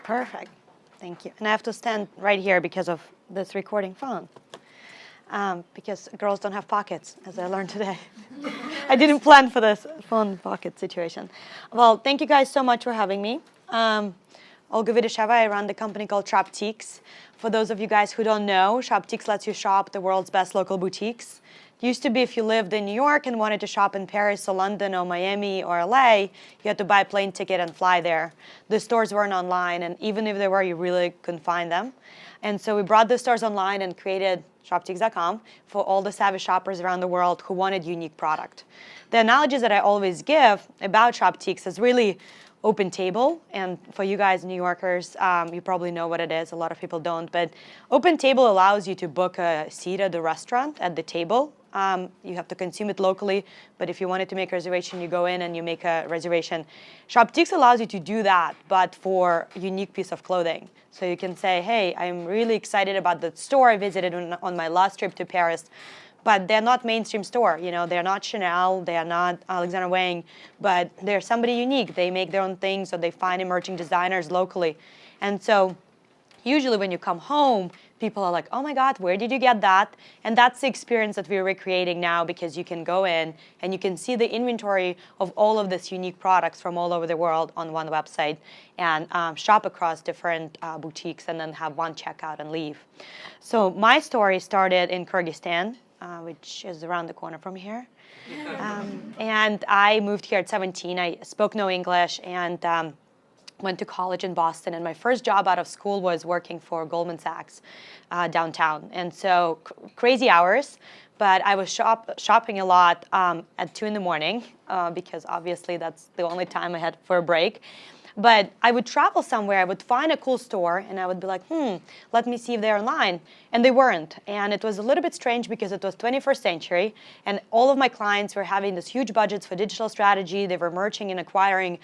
Perfect. Thank you. And I have to stand right here because of this recording phone. Because girls don't have pockets, as I learned today. I didn't plan for this phone pocket situation. Well, thank you guys so much for having me. Olga Vidisheva, I run the company called Shoptiques. For those of you guys who don't know, Shoptiques lets you shop the world's best local boutiques. It used to be if you lived in New York and wanted to shop in Paris or London or Miami or LA, you had to buy a plane ticket and fly there. The stores weren't online, and even if they were, you really couldn't find them. And so we brought the stores online and created Shoptiques.com for all the savvy shoppers around the world who wanted unique product. The analogies that I always give about Shoptiques is really open table, and for you guys New Yorkers, you probably know what it is. A lot of people don't, but open table allows you to book a seat at the restaurant at the table. You have to consume it locally, but if you wanted to make a reservation, you go in and you make a reservation. Shoptiques allows you to do that, but for a unique piece of clothing. So you can say, hey, I'm really excited about the store I visited on my last trip to Paris, but they're not mainstream store. You know, they're not Chanel, they are not Alexander Wang, but they're somebody unique. They make their own things, or they find emerging designers locally. And so usually when you come home, people are like, oh my God, where did you get that? And that's the experience that we're recreating now, because you can go in and you can see the inventory of all of these unique products from all over the world on one website and shop across different boutiques and then have one checkout and leave. So my story started in Kyrgyzstan, which is around the corner from here. And I moved here at 17. I spoke no English and went to college in Boston, and my first job out of school was working for Goldman Sachs downtown. And so crazy hours, but I was shopping a lot at 2 in the morning because obviously that's the only time I had for a break. But I would travel somewhere, I would find a cool store, and I would be like, let me see if they're online. And they weren't. And it was a little bit strange because it was 21st century, and all of my clients were having these huge budgets for digital strategy. They were merging and acquiring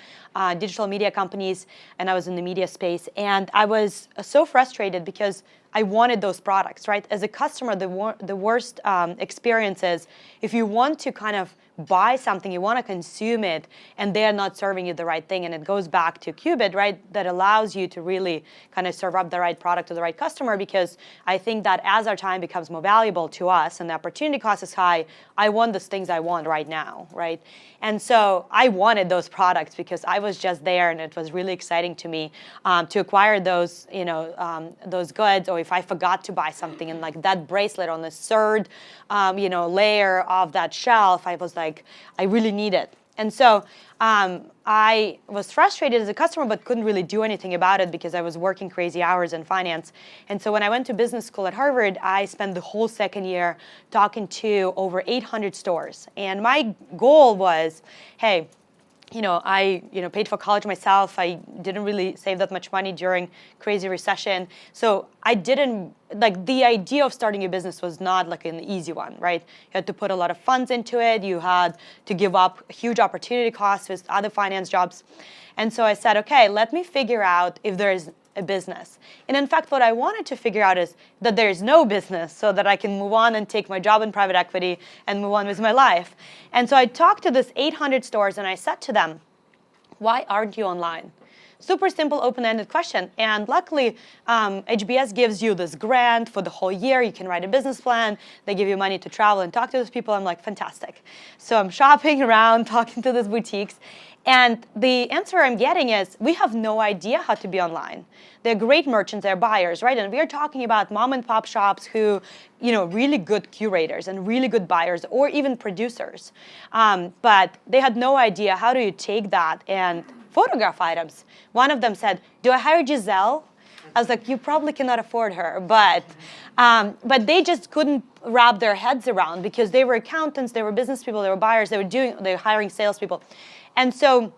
digital media companies, and I was in the media space. And I was so frustrated because I wanted those products, right? As a customer, the worst experience is if you want to kind of buy something, you want to consume it, and they're not serving you the right thing. And it goes back to Qubit, right? That allows you to really kind of serve up the right product to the right customer, because I think that as our time becomes more valuable to us and the opportunity cost is high, I want those things I want right now, right? And so I wanted those products because I was just there, and it was really exciting to me to acquire those, those goods. Or if I forgot to buy something, and like that bracelet on the third, layer of that shelf, I was like, I really need it. And so I was frustrated as a customer, but couldn't really do anything about it because I was working crazy hours in finance. And so when I went to business school at Harvard, I spent the whole second year talking to over 800 stores. And my goal was, hey, I paid for college myself. I didn't really save that much money during crazy recession. So I didn't, the idea of starting a business was not like an easy one, right? You had to put a lot of funds into it. You had to give up huge opportunity costs with other finance jobs. And so I said, okay, let me figure out if there is a business. And in fact, what I wanted to figure out is that there is no business, so that I can move on and take my job in private equity and move on with my life. And so I talked to this 800 stores, and I said to them, why aren't you online? Super simple, open-ended question. And luckily, HBS gives you this grant for the whole year. You can write a business plan. They give you money to travel and talk to those people. I'm like, fantastic. So I'm shopping around, talking to these boutiques. And the answer I'm getting is, we have no idea how to be online. They're great merchants, they're buyers, right? And we're talking about mom and pop shops who, really good curators and really good buyers, or even producers. But they had no idea, how do you take that and photograph items? One of them said, do I hire Giselle? I was like, you probably cannot afford her, but they just couldn't wrap their heads around, because they were accountants, they were business people, they were buyers, they were hiring salespeople. And so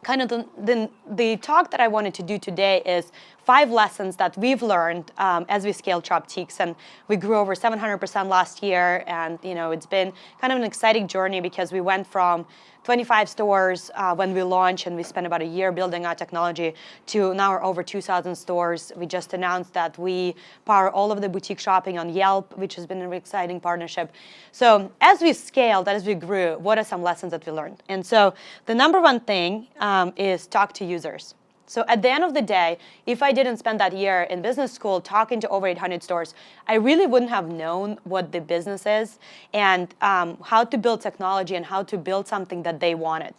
kind of the talk that I wanted to do today is 5 lessons that we've learned as we scaled Shoptiques. And we grew over 700% last year. And it's been kind of an exciting journey, because we went from 25 stores when we launched, and we spent about a year building our technology, to now we're over 2,000 stores. We just announced that we power all of the boutique shopping on Yelp, which has been an exciting partnership. So as we scaled, as we grew, what are some lessons that we learned? And so the number one thing is talk to users. So at the end of the day, if I didn't spend that year in business school talking to over 800 stores, I really wouldn't have known what the business is and how to build technology and how to build something that they wanted.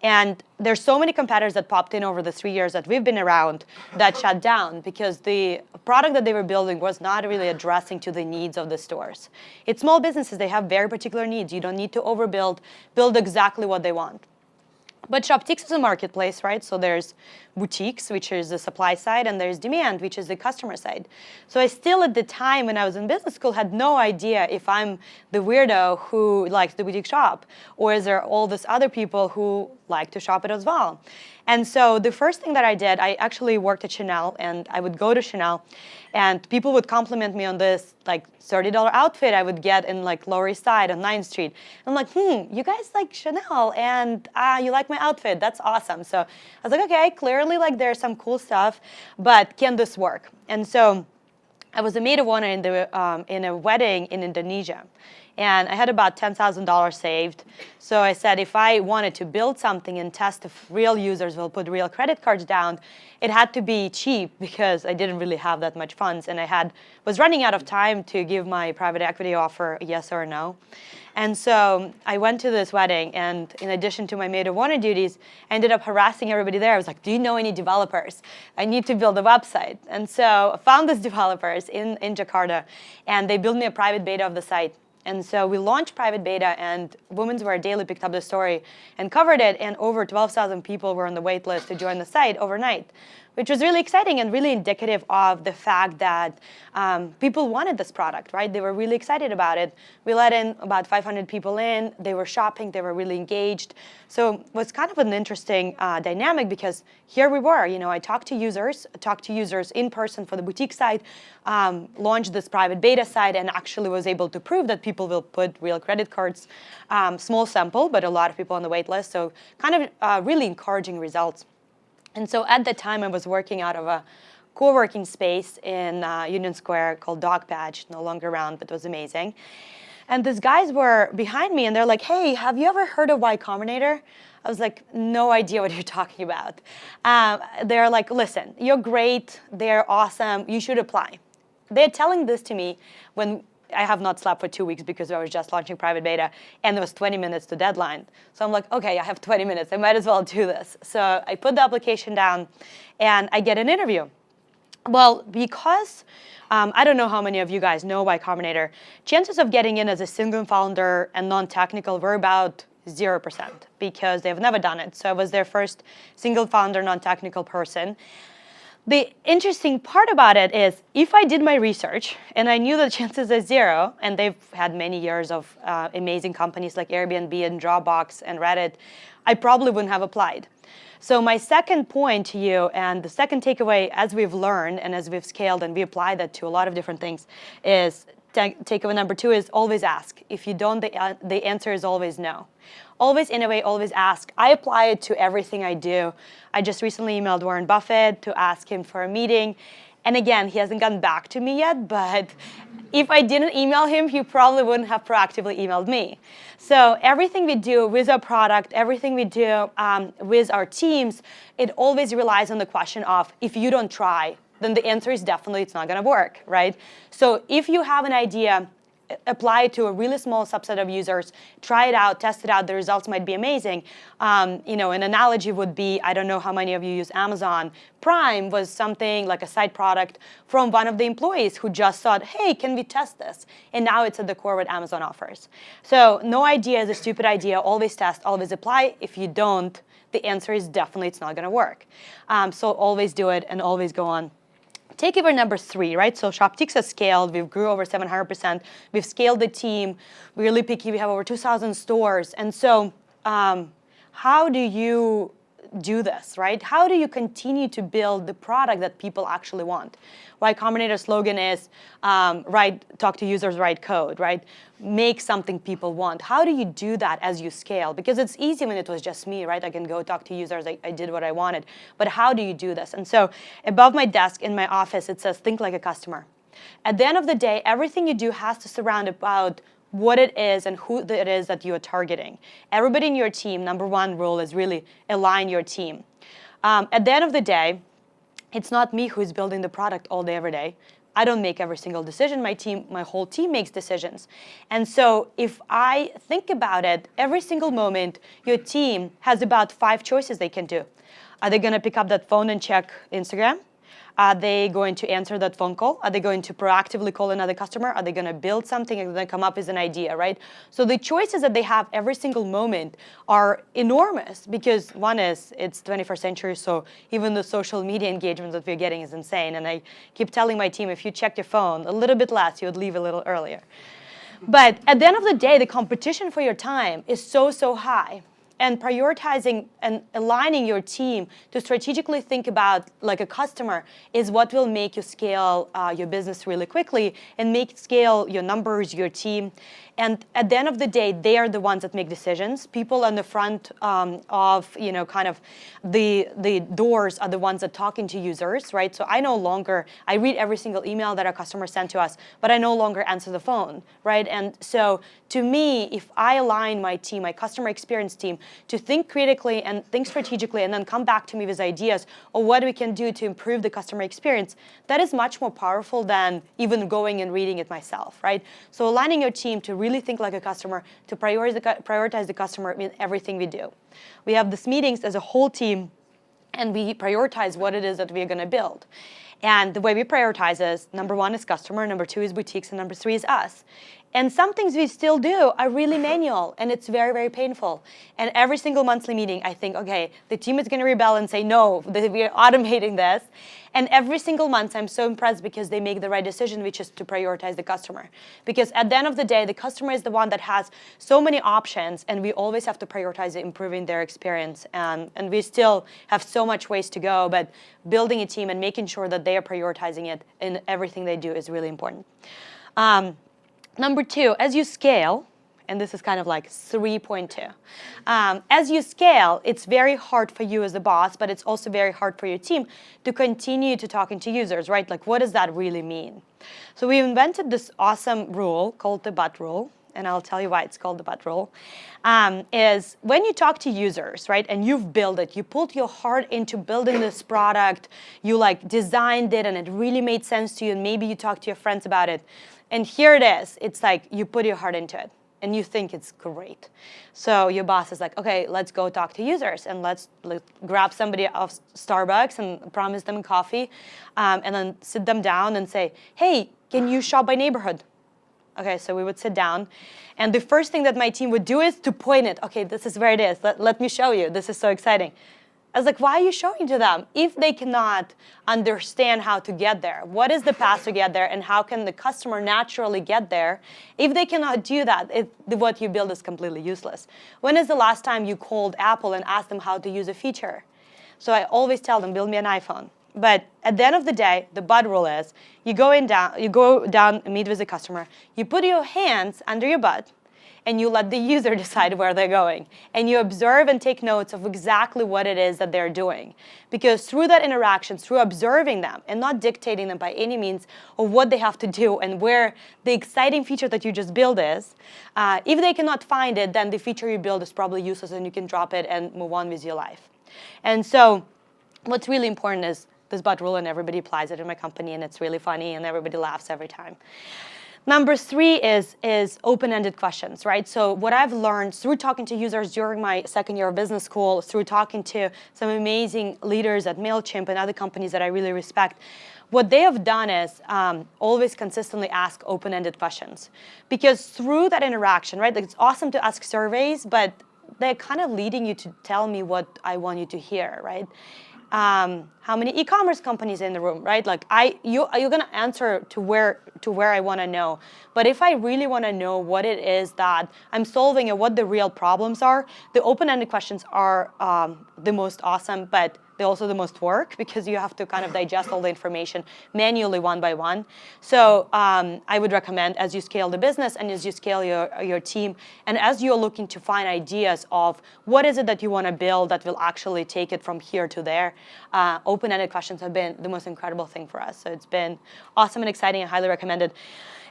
And there's so many competitors that popped in over the 3 years that we've been around that shut down because the product that they were building was not really addressing to the needs of the stores. It's small businesses, they have very particular needs. You don't need to overbuild, build exactly what they want. But Shoptiques is a marketplace, right? So there's boutiques, which is the supply side, and there's demand, which is the customer side. So I still, at the time when I was in business school, had no idea if I'm the weirdo who likes the boutique shop, or is there all these other people who like to shop it as well. And so the first thing that I did, I actually worked at Chanel, and I would go to Chanel, and people would compliment me on this like $30 outfit I would get in like Lower East Side on 9th Street. I'm like, you guys like Chanel, and you like my outfit. That's awesome. So I was like, okay, clearly like there's some cool stuff, but can this work? And so I was a maid of honor in a wedding in Indonesia. And I had about $10,000 saved. So I said, if I wanted to build something and test if real users will put real credit cards down, it had to be cheap because I didn't really have that much funds. And I was running out of time to give my private equity offer a yes or a no. And so I went to this wedding, and in addition to my maid of honor duties, I ended up harassing everybody there. I was like, do you know any developers? I need to build a website. And so I found these developers in Jakarta, and they built me a private beta of the site. And so we launched private beta, and Women's Wear Daily picked up the story and covered it, and over 12,000 people were on the wait list to join the site overnight, which was really exciting and really indicative of the fact that people wanted this product, right? They were really excited about it. We let in about 500 people in. They were shopping. They were really engaged. So it was kind of an interesting dynamic because here we were. I talked to users in person for the boutique site, launched this private beta site, and actually was able to prove that people will put real credit cards. Small sample, but a lot of people on the wait list. So kind of really encouraging results. And so at the time, I was working out of a co-working space in Union Square called Dog Patch, no longer around, but it was amazing. And these guys were behind me, and they're like, hey, have you ever heard of Y Combinator? I was like, no idea what you're talking about. They're like, listen, you're great. They're awesome. You should apply. They're telling this to me when I have not slept for 2 weeks because I was just launching private beta, and there was 20 minutes to deadline. So I'm like, okay, I have 20 minutes. I might as well do this. So I put the application down, and I get an interview. Well, because I don't know how many of you guys know Y Combinator, chances of getting in as a single founder and non-technical were about 0% because they've never done it. So I was their first single founder, non-technical person. The interesting part about it is if I did my research and I knew the chances are 0, and they've had many years of amazing companies like Airbnb and Dropbox and Reddit, I probably wouldn't have applied. So my second point to you, and the second takeaway as we've learned and as we've scaled and we apply that to a lot of different things, is takeaway number 2 is always ask. If you don't, the answer is always no. Always innovate, always ask. I apply it to everything I do. I just recently emailed Warren Buffett to ask him for a meeting. And again, he hasn't gotten back to me yet, but if I didn't email him, he probably wouldn't have proactively emailed me. So everything we do with our product, everything we do with our teams, it always relies on the question of, if you don't try, then the answer is definitely it's not going to work, right? So if you have an idea, apply it to a really small subset of users, try it out, test it out, the results might be amazing. An analogy would be, I don't know how many of you use Amazon. Prime was something like a side product from one of the employees who just thought, hey, can we test this? And now it's at the core what Amazon offers. So no idea is a stupid idea. Always test, always apply. If you don't, the answer is definitely it's not going to work. So always do it and always go on. Takeover number 3, right? So Shoptiques has scaled. We've grew over 700%. We've scaled the team. We're really picky. We have over 2,000 stores. And so how do you do this, right? How do you continue to build the product that people actually want? Y Combinator's slogan is, talk to users, write code, right? Make something people want. How do you do that as you scale? Because it's easy when it was just me, right? I can go talk to users. I did what I wanted. But how do you do this? And so above my desk in my office, it says, think like a customer. At the end of the day, everything you do has to surround about what it is and who it is that you are targeting. Everybody in your team, number 1 rule is really align your team. At the end of the day, it's not me who's building the product all day, every day. I don't make every single decision. My whole team makes decisions. And so if I think about it, every single moment, your team has about 5 choices they can do. Are they going to pick up that phone and check Instagram? Are they going to answer that phone call? Are they going to proactively call another customer? Are they going to build something and then come up with an idea, right? So the choices that they have every single moment are enormous, because one is, it's 21st century, so even the social media engagement that we're getting is insane. And I keep telling my team, if you checked your phone a little bit less, you would leave a little earlier. But at the end of the day, the competition for your time is so high. And prioritizing and aligning your team to strategically think about like a customer is what will make you scale your business really quickly and make scale your numbers, your team. And at the end of the day, they are the ones that make decisions. People on the front of, kind of the doors are the ones that talking to users, right? So I read every single email that our customers send to us, but I no longer answer the phone, right? And so to me, if I align my team, my customer experience team, to think critically and think strategically and then come back to me with ideas of what we can do to improve the customer experience, that is much more powerful than even going and reading it myself, right? So aligning your team to really think like a customer, to prioritize the customer in everything we do. We have these meetings as a whole team, and we prioritize what it is that we're going to build. And the way we prioritize is, number 1 is customer, number 2 is boutiques, and number 3 is us. And some things we still do are really manual, and it's very painful. And every single monthly meeting, I think, okay, the team is going to rebel and say, no, we are automating this. And every single month, I'm so impressed because they make the right decision, which is to prioritize the customer. Because at the end of the day, the customer is the one that has so many options, and we always have to prioritize improving their experience. And we still have so much ways to go, but building a team and making sure that they are prioritizing it in everything they do is really important. Number 2, as you scale, and this is kind of like 3.2. As you scale, it's very hard for you as a boss, but it's also very hard for your team to continue to talking to users, right? Like, what does that really mean? So we invented this awesome rule called the but rule, and I'll tell you why it's called the but rule, is when you talk to users, right, and you've built it, you put your heart into building this product, you like designed it, and it really made sense to you, and maybe you talked to your friends about it, and here it is. It's like you put your heart into it, and you think it's great. So your boss is like, okay, let's go talk to users, and let's grab somebody off Starbucks and promise them coffee, and then sit them down and say, hey, can you shop by neighborhood? Okay, so we would sit down, and the first thing that my team would do is to point it. Okay, this is where it is. Let me show you. This is so exciting. I was like, why are you showing to them if they cannot understand how to get there? What is the path to get there, and how can the customer naturally get there? If they cannot do that, what you build is completely useless. When is the last time you called Apple and asked them how to use a feature? So I always tell them, build me an iPhone. But at the end of the day, the but rule is, you go down and meet with the customer, you put your hands under your butt, and you let the user decide where they're going. And you observe and take notes of exactly what it is that they're doing. Because through that interaction, through observing them and not dictating them by any means of what they have to do and where the exciting feature that you just build is, if they cannot find it, then the feature you build is probably useless, and you can drop it and move on with your life. And so what's really important is this but rule, and everybody applies it in my company, and it's really funny, and everybody laughs every time. Number 3 is open-ended questions, right? So what I've learned through talking to users during my second year of business school, through talking to some amazing leaders at MailChimp and other companies that I really respect, what they have done is always consistently ask open-ended questions. Because through that interaction, right, like it's awesome to ask surveys, but they're kind of leading you to tell me what I want you to hear, right? How many e-commerce companies in the room, right? Like you're gonna answer to where I want to know. But if I really want to know what it is that I'm solving and what the real problems are, the open-ended questions are the most awesome, but they're also the most work, because you have to kind of digest all the information manually one by one. So I would recommend, as you scale the business and as you scale your team, and as you're looking to find ideas of what is it that you want to build that will actually take it from here to there, open-ended questions have been the most incredible thing for us. So it's been awesome and exciting and highly recommended.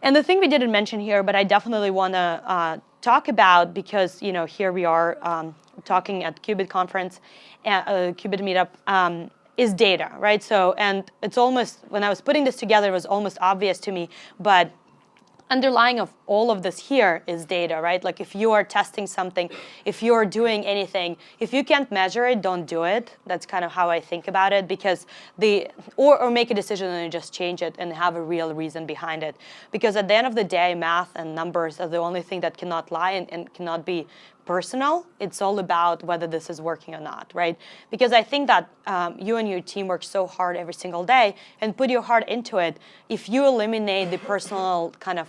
And the thing we didn't mention here, but I definitely want to talk about, because here we are talking at Qubit conference, Qubit meetup, is data, right? So, and it's almost, when I was putting this together, it was almost obvious to me, but underlying of all of this here is data, right? Like if you are testing something, if you're doing anything, if you can't measure it, don't do it. That's kind of how I think about it, because or make a decision and just change it and have a real reason behind it. Because at the end of the day, math and numbers are the only thing that cannot lie and cannot be personal. It's all about whether this is working or not, right? Because I think that you and your team work so hard every single day and put your heart into it. If you eliminate the personal kind of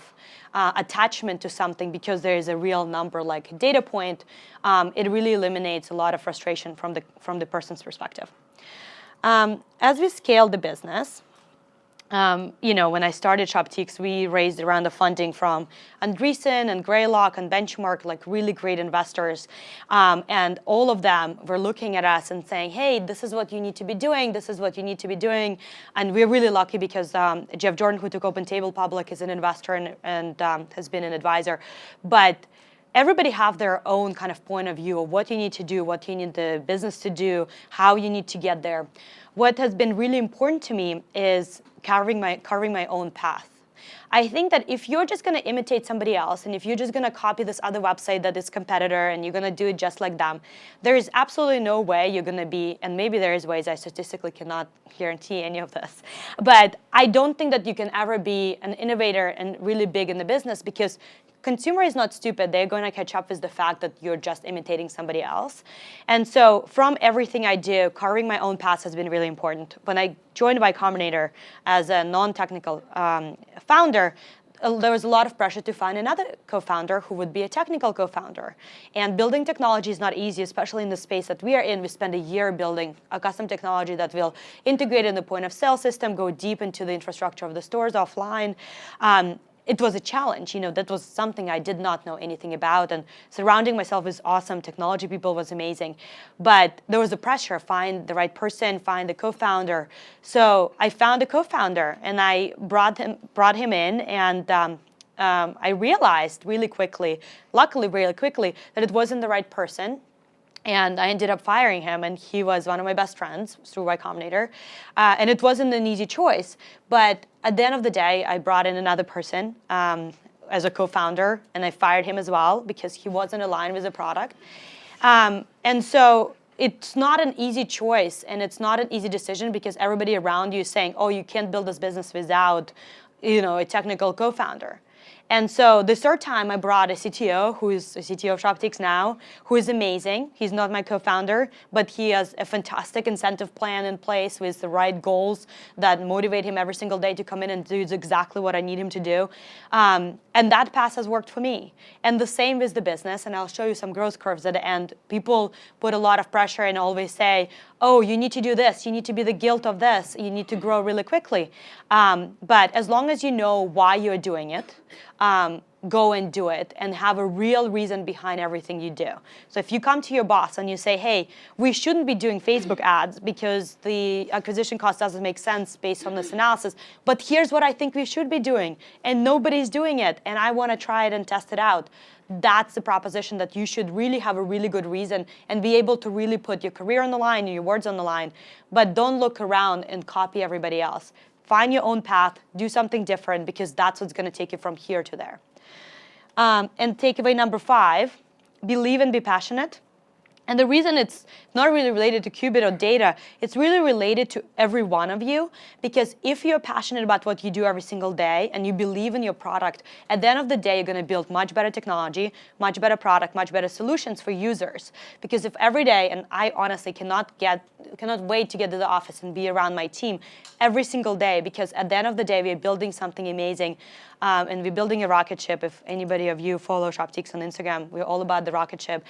attachment to something because there is a real number like a data point, it really eliminates a lot of frustration from the person's perspective. As we scale the business, when I started Shoptiques, we raised a round of funding from Andreessen and Greylock and Benchmark, like really great investors. And all of them were looking at us and saying, hey, this is what you need to be doing. This is what you need to be doing. And we're really lucky because Jeff Jordan, who took OpenTable public, is an investor and has been an advisor. But everybody have their own kind of point of view of what you need to do, what you need the business to do, how you need to get there. What has been really important to me is carving my own path. I think that if you're just going to imitate somebody else, and if you're just going to copy this other website that is competitor, and you're going to do it just like them, there is absolutely no way you're going to be, and maybe there is ways, I statistically cannot guarantee any of this, but I don't think that you can ever be an innovator and really big in the business, because consumer is not stupid. They're going to catch up with the fact that you're just imitating somebody else. And so from everything I do, carving my own path has been really important. When I joined Y Combinator as a non-technical founder, there was a lot of pressure to find another co-founder who would be a technical co-founder. And building technology is not easy, especially in the space that we are in. We spend a year building a custom technology that will integrate in the point of sale system, go deep into the infrastructure of the stores offline. It was a challenge, that was something I did not know anything about, and surrounding myself with awesome technology people was amazing. But there was a pressure, find the right person, find the co-founder. So I found a co-founder and I brought him in, and I realized really quickly, luckily really quickly, that it wasn't the right person. And I ended up firing him, and he was one of my best friends through Y Combinator. And it wasn't an easy choice. But at the end of the day, I brought in another person as a co-founder, and I fired him as well because he wasn't aligned with the product. And so it's not an easy choice, and it's not an easy decision, because everybody around you is saying, oh, you can't build this business without a technical co-founder. And so the third time I brought a CTO, who is a CTO of Shoptiques now, who is amazing. He's not my co-founder, but he has a fantastic incentive plan in place with the right goals that motivate him every single day to come in and do exactly what I need him to do. And that path has worked for me. And the same with the business, and I'll show you some growth curves at the end. People put a lot of pressure and always say, oh, you need to do this, you need to be the guilt of this, you need to grow really quickly. But as long as you know why you're doing it, go and do it and have a real reason behind everything you do. So if you come to your boss and you say, hey, we shouldn't be doing Facebook ads because the acquisition cost doesn't make sense based on this analysis, but here's what I think we should be doing, and nobody's doing it, and I want to try it and test it out. That's the proposition that you should really have a really good reason and be able to really put your career on the line and your words on the line. But don't look around and copy everybody else. Find your own path, do something different, because that's what's going to take you from here to there. And takeaway number 5, believe and be passionate. And the reason it's not really related to Qubit or data, it's really related to every one of you, because if you're passionate about what you do every single day and you believe in your product, at the end of the day, you're going to build much better technology, much better product, much better solutions for users. Because if every day, and I honestly cannot wait to get to the office and be around my team every single day, because at the end of the day, we're building something amazing. And we're building a rocket ship. If anybody of you follow Shoptiques on Instagram, we're all about the rocket ship.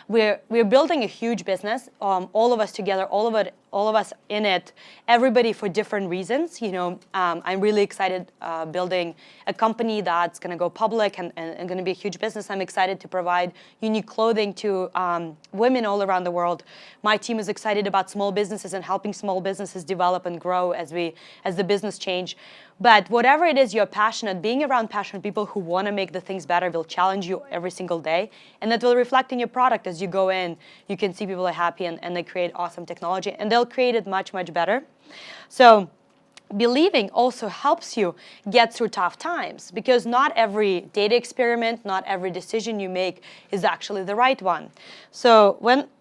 We're building a huge business, all of us together, all of us in it, everybody for different reasons. I'm really excited building a company that's going to go public and going to be a huge business. I'm excited to provide unique clothing to women all around the world. My team is excited about small businesses and helping small businesses develop and grow as the business change. But whatever it is you're passionate, being around passionate people who want to make the things better will challenge you every single day. And that will reflect in your product as you go in. You can see people are happy and they create awesome technology. And they'll create it much, much better. So believing also helps you get through tough times, because not every data experiment, not every decision you make is actually the right one. So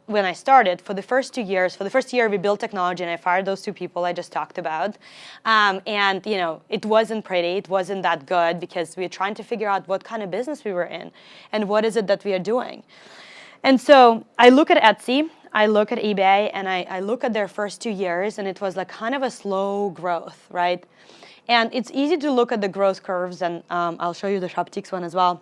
when I started, for the first year we built technology and I fired those 2 people I just talked about. And it wasn't pretty, it wasn't that good, because we were trying to figure out what kind of business we were in and what is it that we are doing. And so I look at Etsy, I look at eBay, and I look at their first 2 years, and it was like kind of a slow growth, right? And it's easy to look at the growth curves, and I'll show you the Shoptiques one as well.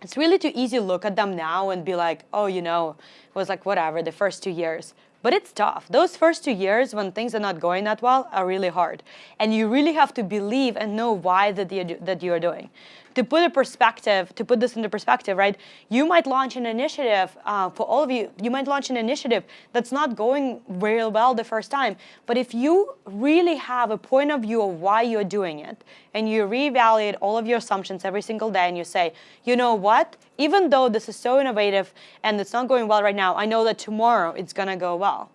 It's really too easy to look at them now and be like, oh, it was like whatever, the first 2 years. But it's tough. Those first 2 years when things are not going that well are really hard. And you really have to believe and know why that you are doing. To put this into perspective, right? You might launch an initiative, for all of you might launch an initiative that's not going very well the first time. But if you really have a point of view of why you're doing it, and you reevaluate all of your assumptions every single day, and you say, you know what? Even though this is so innovative and it's not going well right now, I know that tomorrow it's going to go well.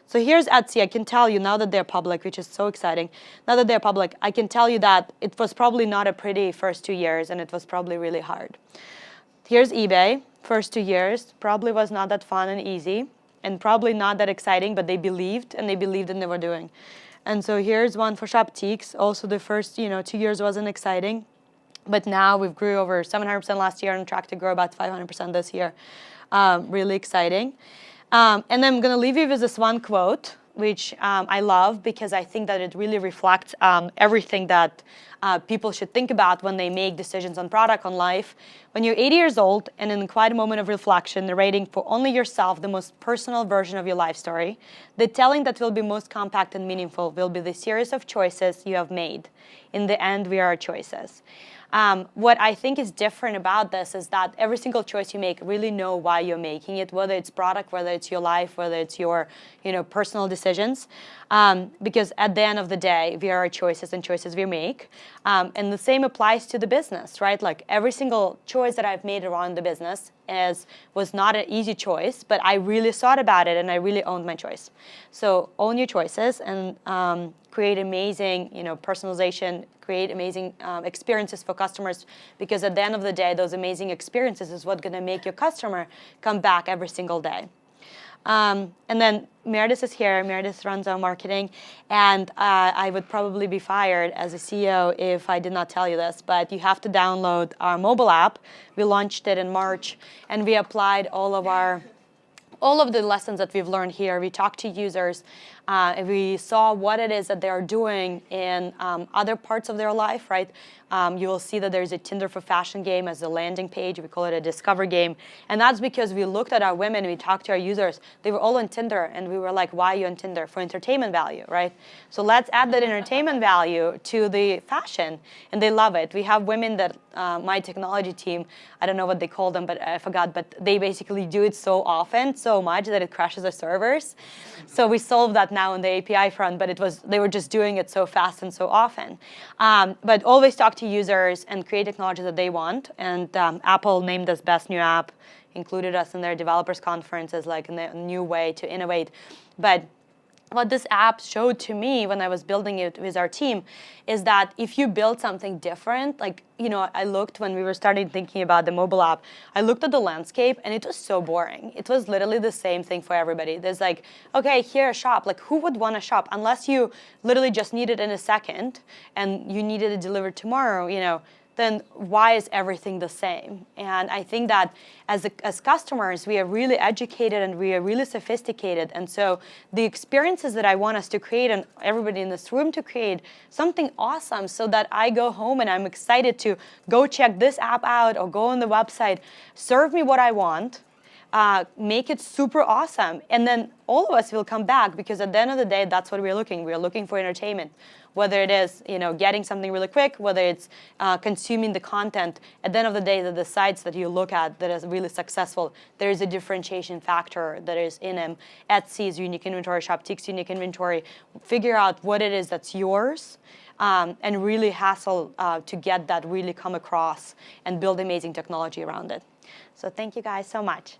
So here's Etsy. I can tell you now that they're public, which is so exciting. Now that they're public, I can tell you that it was probably not a pretty first 2 years, and it was probably really hard. Here's eBay. First 2 years probably was not that fun and easy, and probably not that exciting, but they believed in they were doing. And so here's one for Shoptiques. Also the first 2 years wasn't exciting, but now we've grew over 700% last year and on track to grow about 500% this year. Really exciting. And then I'm going to leave you with this one quote, which I love, because I think that it really reflects everything that people should think about when they make decisions on product, on life. When you're 80 years old and in a quiet moment of reflection, narrating for only yourself the most personal version of your life story, the telling that will be most compact and meaningful will be the series of choices you have made. In the end, we are our choices. What I think is different about this is that every single choice you make, really know why you're making it, whether it's product, whether it's your life, whether it's your personal decisions. Because at the end of the day, we are our choices and choices we make. And the same applies to the business, right? Like every single choice that I've made around the business was not an easy choice, but I really thought about it and I really owned my choice. So own your choices and create amazing, personalization, create amazing experiences for customers, because at the end of the day, those amazing experiences is what's going to make your customer come back every single day. And then Meredith is here. Meredith runs our marketing, and I would probably be fired as a CEO if I did not tell you this, but you have to download our mobile app. We launched it in March, and we applied all of the lessons that we've learned here. We talked to users. We saw what it is that they are doing in other parts of their life, right? You will see that there's a Tinder for Fashion game as a landing page. We call it a discover game. And that's because we looked at our women, we talked to our users. They were all on Tinder, and we were like, why are you on Tinder? For entertainment value, right? So let's add that entertainment value to the fashion, and they love it. We have women that, my technology team, I don't know what they call them, but I forgot, but they basically do it so often, so much that it crashes our servers. So we solved that now on the API front, but they were just doing it so fast and so often. But always talk to users and create technology that they want. And Apple named us Best New App, included us in their developers conference as like a new way to innovate. But what this app showed to me when I was building it with our team is that if you build something different, like, I looked when we were starting thinking about the mobile app, I looked at the landscape and it was so boring. It was literally the same thing for everybody. There's like, okay, here, shop. Like, who would want to shop? Unless you literally just need it in a second and you needed it delivered tomorrow, then why is everything the same? And I think that as customers, we are really educated and we are really sophisticated. And so the experiences that I want us to create and everybody in this room to create something awesome so that I go home and I'm excited to go check this app out or go on the website, serve me what I want, make it super awesome. And then all of us will come back, because at the end of the day, that's what we're looking. We're looking for entertainment. Whether it is getting something really quick, whether it's consuming the content, at the end of the day, the sites that you look at that is really successful, there is a differentiation factor that is in them. Etsy's unique inventory, Shoptiques unique inventory. Figure out what it is that's yours, and really hustle to get that really come across and build amazing technology around it. So thank you guys so much.